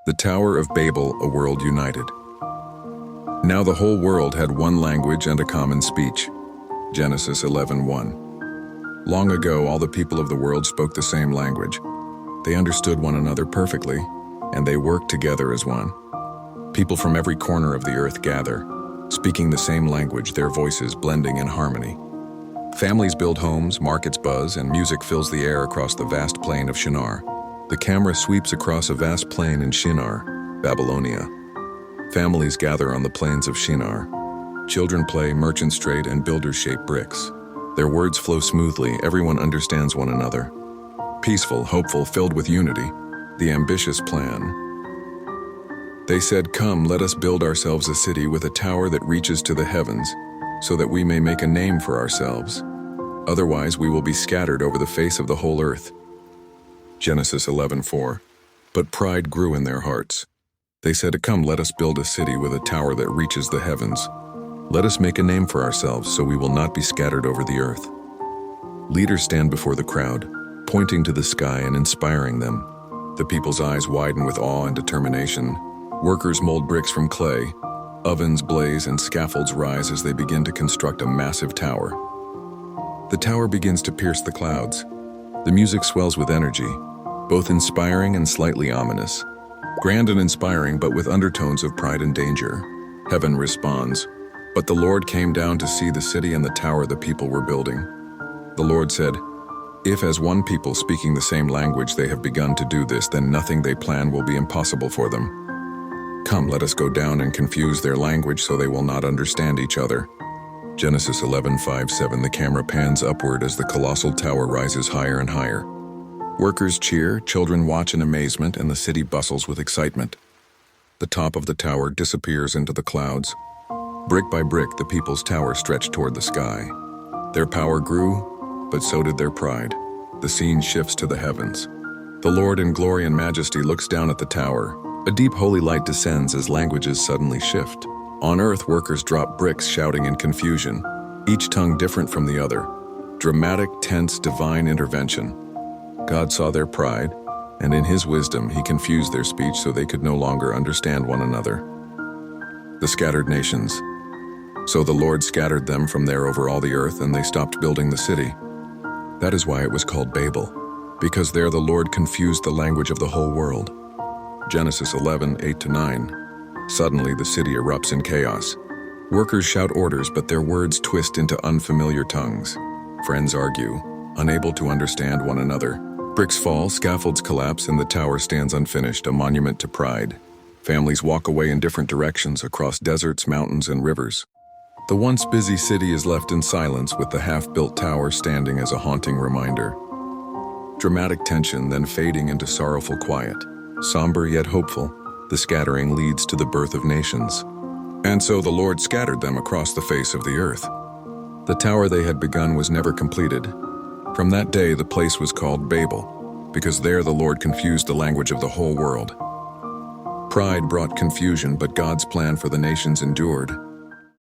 The Tower of Babel, a world united. Now the whole world had one language and a common speech. Genesis 11:1. Long ago, all the people of the world spoke the same language. They understood one another perfectly, and they worked together as one. People from every corner of the earth gather, speaking the same language, their voices blending in harmony. Families build homes, markets buzz, and music fills the air across the vast plain of Shinar. The camera sweeps across a vast plain in Shinar, Babylonia. Families gather on the plains of Shinar. Children play merchant straight and builders shape bricks. Their words flow smoothly, everyone understands one another. Peaceful, hopeful, filled with unity, the ambitious plan. They said, "Come, let us build ourselves a city with a tower that reaches to the heavens, so that we may make a name for ourselves. Otherwise we will be scattered over the face of the whole earth." Genesis 11:4. But pride grew in their hearts. They said, "Come, let us build a city with a tower that reaches the heavens. Let us make a name for ourselves, so we will not be scattered over the earth." Leaders stand before the crowd, pointing to the sky and inspiring them. The people's eyes widen with awe and determination. Workers mold bricks from clay. Ovens blaze and scaffolds rise as they begin to construct a massive tower. The tower begins to pierce the clouds. The music swells with energy, both inspiring and slightly ominous. Grand and inspiring, but with undertones of pride and danger. Heaven responds, "But the Lord came down to see the city and the tower the people were building." The Lord said, "If as one people speaking the same language they have begun to do this, then nothing they plan will be impossible for them. Come, let us go down and confuse their language so they will not understand each other." Genesis 11:5-7. The camera pans upward as the colossal tower rises higher and higher. Workers cheer, children watch in amazement, and the city bustles with excitement. The top of the tower disappears into the clouds. Brick by brick, the people's tower stretched toward the sky. Their power grew, but so did their pride. The scene shifts to the heavens. The Lord in glory and majesty looks down at the tower. A deep holy light descends as languages suddenly shift. On earth, workers drop bricks, shouting in confusion, each tongue different from the other. Dramatic, tense, divine intervention. God saw their pride, and in his wisdom, he confused their speech so they could no longer understand one another. The scattered nations. So the Lord scattered them from there over all the earth, and they stopped building the city. That is why it was called Babel, because there the Lord confused the language of the whole world. Genesis 11:8-9. Suddenly the city erupts in chaos. Workers shout orders, but their words twist into unfamiliar tongues. Friends argue, unable to understand one another. Bricks fall, scaffolds collapse, and the tower stands unfinished, a monument to pride. Families walk away in different directions across deserts, mountains, and rivers. The once busy city is left in silence, with the half-built tower standing as a haunting reminder. Dramatic tension, then fading into sorrowful quiet. Somber yet hopeful, the scattering leads to the birth of nations. And so the Lord scattered them across the face of the earth. The tower they had begun was never completed. From that day, the place was called Babel, because there the Lord confused the language of the whole world. Pride brought confusion, but God's plan for the nations endured.